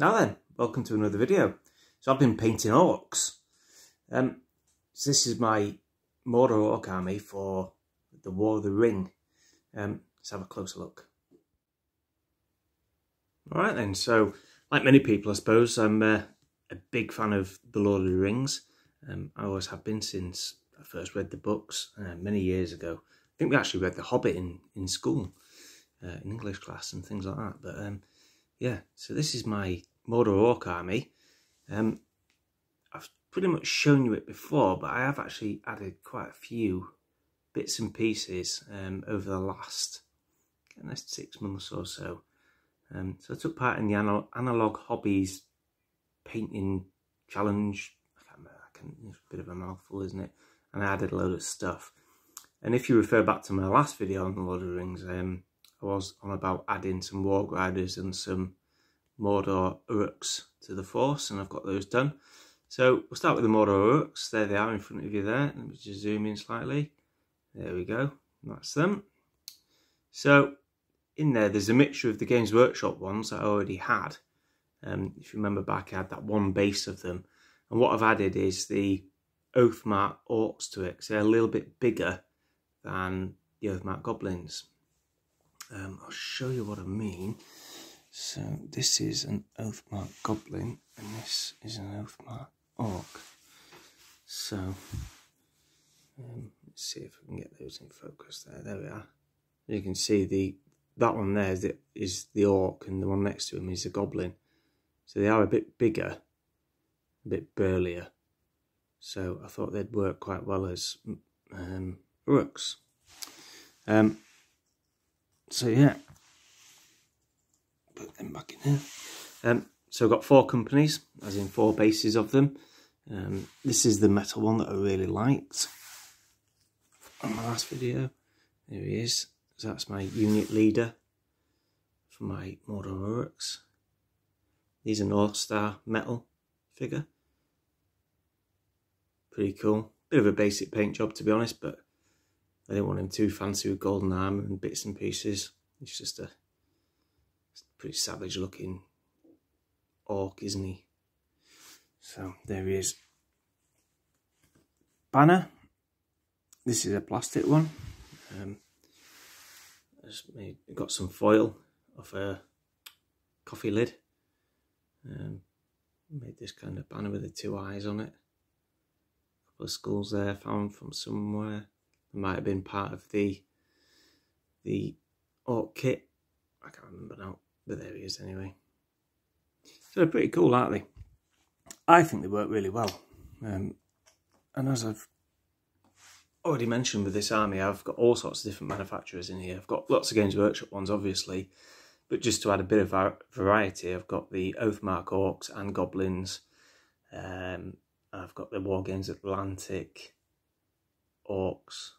Now then, welcome to another video. So I've been painting orcs. So this is my Mordor orc army for the War of the Ring. Let's have a closer look. Alright then, so like many people I suppose, I'm a big fan of the Lord of the Rings. I always have been since I first read the books many years ago. I think we actually read The Hobbit in school, in English class and things like that. But yeah, so this is my Mordor orc army. I've pretty much shown you it before, but I have actually added quite a few bits and pieces over the last 6 months or so. So I took part in the Analog Hobbies painting challenge. It's a bit of a mouthful, isn't it? And I added a load of stuff. And if you refer back to my last video on the Lord of the Rings, I was on about adding some Warg Riders and some Mordor Orcs to the force, and I've got those done. So we'll start with the Mordor Orcs. There they are in front of you there. Let me just zoom in slightly. There we go. That's them. So in there's a mixture of the Games Workshop ones that I already had. If you remember back, I had that one base of them. And what I've added is the Oathmark Orcs to it, because they're a little bit bigger than the Oathmark Goblins. I'll show you what I mean. So this is an Oathmark Goblin, and this is an Oathmark Orc. So let's see if we can get those in focus there. There we are. You can see that one there is the Orc, and the one next to him is the Goblin. So they are a bit bigger, a bit burlier. So I thought they'd work quite well as Orcs. So yeah, put them back in here. So I've got 4 companies, as in 4 bases of them. This is the metal one that I really liked on my last video. There he is. So that's my unit leader for my Mordor Orcs. He's a North Star metal figure. Pretty cool. Bit of a basic paint job, to be honest, but I didn't want him too fancy with golden armour and bits and pieces. He's just a pretty savage looking orc, isn't he? So there he is. Banner. This is a plastic one. I got some foil off a coffee lid. Made this kind of banner with the 2 eyes on it. A couple of skulls there found from somewhere. It might have been part of the orc kit. I can't remember now, but there he is anyway. So they're pretty cool, aren't they? I think they work really well. And as I've already mentioned with this army, I've got all sorts of different manufacturers in here. I've got lots of Games Workshop ones, obviously, but just to add a bit of variety, I've got the Oathmark Orcs and Goblins. I've got the War Games Atlantic Orcs,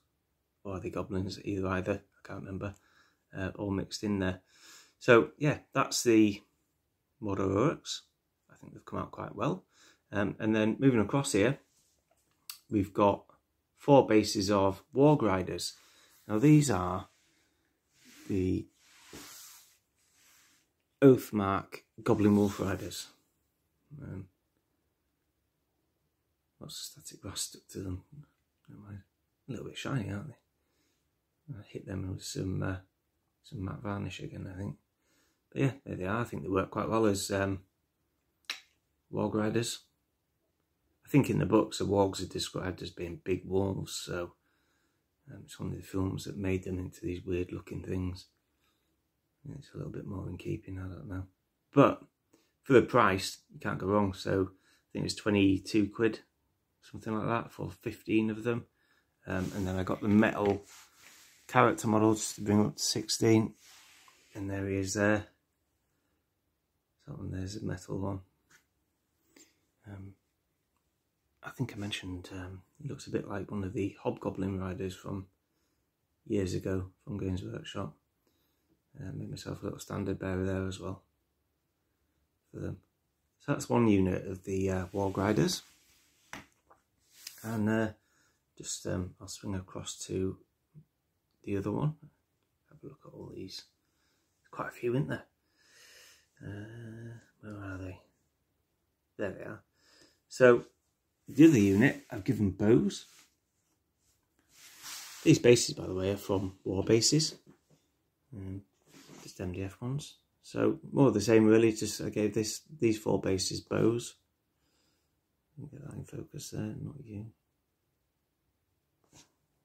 or the Goblins, either, I can't remember, all mixed in there. So yeah, that's the Mordor Orcs. I think they've come out quite well. And then moving across here, we've got 4 bases of Warg Riders. Now these are the Oathmark Goblin Wolf Riders. Lots of static grass stuck to them. A little bit shiny, aren't they? I hit them with some matte varnish again, I think. But yeah, there they are. I think they work quite well as Warg Riders. I think in the books the Wargs are described as being big wolves, so it's one of the films that made them into these weird looking things. It's a little bit more in keeping, I don't know. But for the price, you can't go wrong. So I think it's 22 quid, something like that, for 15 of them. And then I got the metal character model just to bring up to 16. And there he is there. So there's a metal one. I think I mentioned he looks a bit like one of the Hobgoblin riders from years ago from Games Workshop. Made myself a little standard bearer there as well for them. So that's one unit of the Warg Riders. And I'll swing across to the other one. Have a look at all these. There's quite a few in there. Where are they? There they are. So the other unit, I've given bows. These bases, by the way, are from war bases. Just MDF ones. So more of the same really, just I gave these 4 bases bows. Get that in focus there, not you.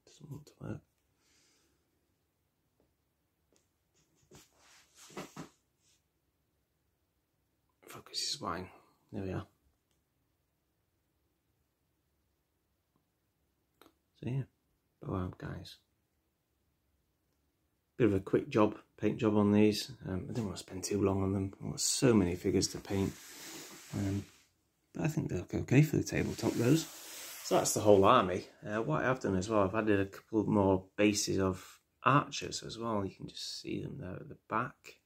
Doesn't want to work. Focus is fine. There we are. So yeah, bow out guys. Bit of a quick job, paint job on these. I didn't want to spend too long on them. I've got so many figures to paint. But I think they look okay for the tabletop those. So that's the whole army. What I've done as well, I've added a couple more bases of archers as well. You can just see them there at the back.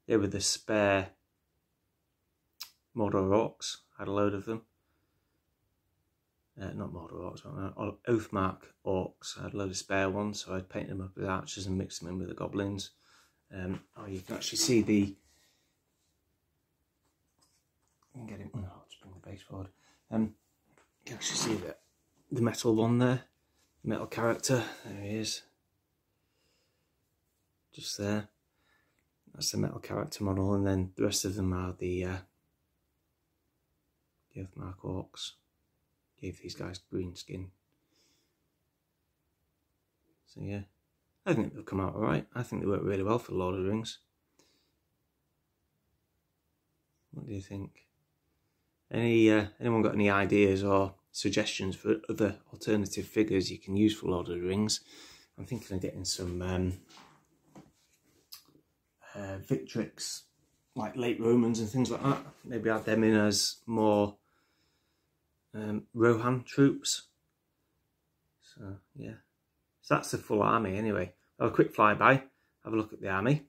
They were the spare Mordor Orcs. I had a load of them. Not Mordor Orcs, Oathmark Orcs. I had a load of spare ones, so I'd paint them up as archers and mix them in with the goblins. Oh, you can actually see the... I can get it. Oh, I'll just bring the base forward. You can actually see the metal one there, the metal character. There he is. Just there. That's the metal character model, and then the rest of them are the Oathmark Orcs. Gave these guys green skin. So yeah, I think they'll come out alright. I think they work really well for Lord of the Rings. What do you think? Anyone got any ideas or suggestions for other alternative figures you can use for Lord of the Rings? I'm thinking of getting some Victrix, like late Romans and things like that. Maybe add them in as more Rohan troops. So yeah, so that's the full army anyway. I'll have a quick flyby, have a look at the army.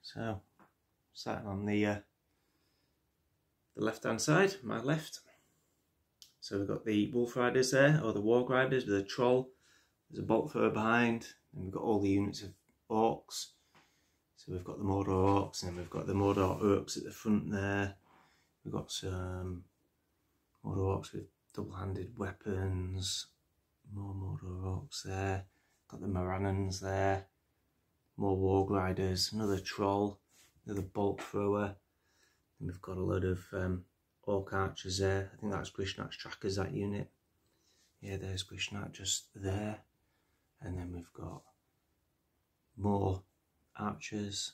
So starting on the left hand side, my left. So we've got the Wolf Riders there, or the Warg Riders with a troll. There's a bolt thrower behind, and we've got all the units of Orcs. So we've got the Mordor Orcs, and then we've got the Mordor Orcs at the front there. We've got some Mordor Orcs with double-handed weapons. More Mordor Orcs there. Got the Morannons there. More Warg Riders. Another troll. Another bolt thrower. And we've got a load of Orc archers there. I think that's Grishnak's trackers, that unit. Yeah, there's Grishnak just there. And then we've got more archers.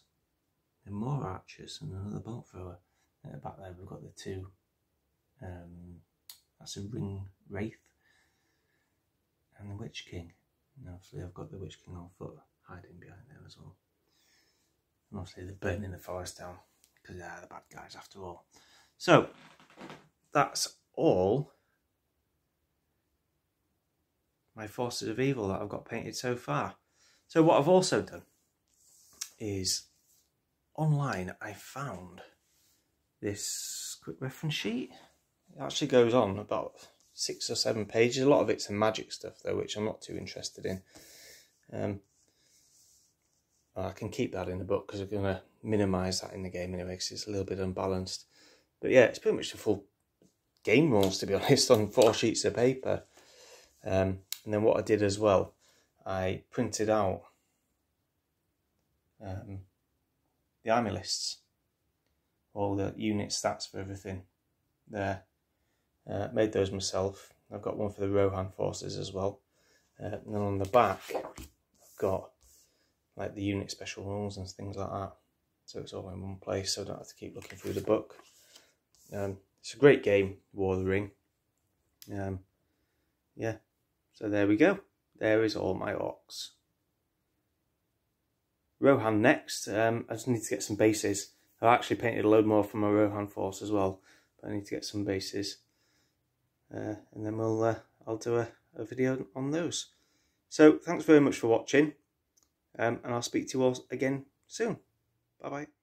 And more archers and another bolt thrower. At the back there we've got the 2. That's a Ring Wraith. And the Witch King. And obviously I've got the Witch King on foot hiding behind there as well. And obviously they're burning the forest down, because they are the bad guys after all. So that's all my forces of evil that I've got painted so far. So what I've also done is online I found this quick reference sheet. It actually goes on about 6 or 7 pages. A lot of it's some magic stuff though, which I'm not too interested in. I can keep that in the book because I'm going to minimise that in the game anyway, because it's a little bit unbalanced. But yeah, it's pretty much the full game rules, to be honest, on 4 sheets of paper. And then what I did as well, I printed out the army lists, all the unit stats for everything there. Made those myself. I've got one for the Rohan forces as well. And then on the back, I've got like the unit special rules and things like that. So it's all in one place, so I don't have to keep looking through the book. It's a great game, War of the Ring. Yeah, so there we go. There is all my Orcs. Rohan next. I just need to get some bases. I've actually painted a load more for my Rohan force as well, but I need to get some bases. And then I'll do a video on those. So thanks very much for watching, and I'll speak to you all again soon. Bye bye.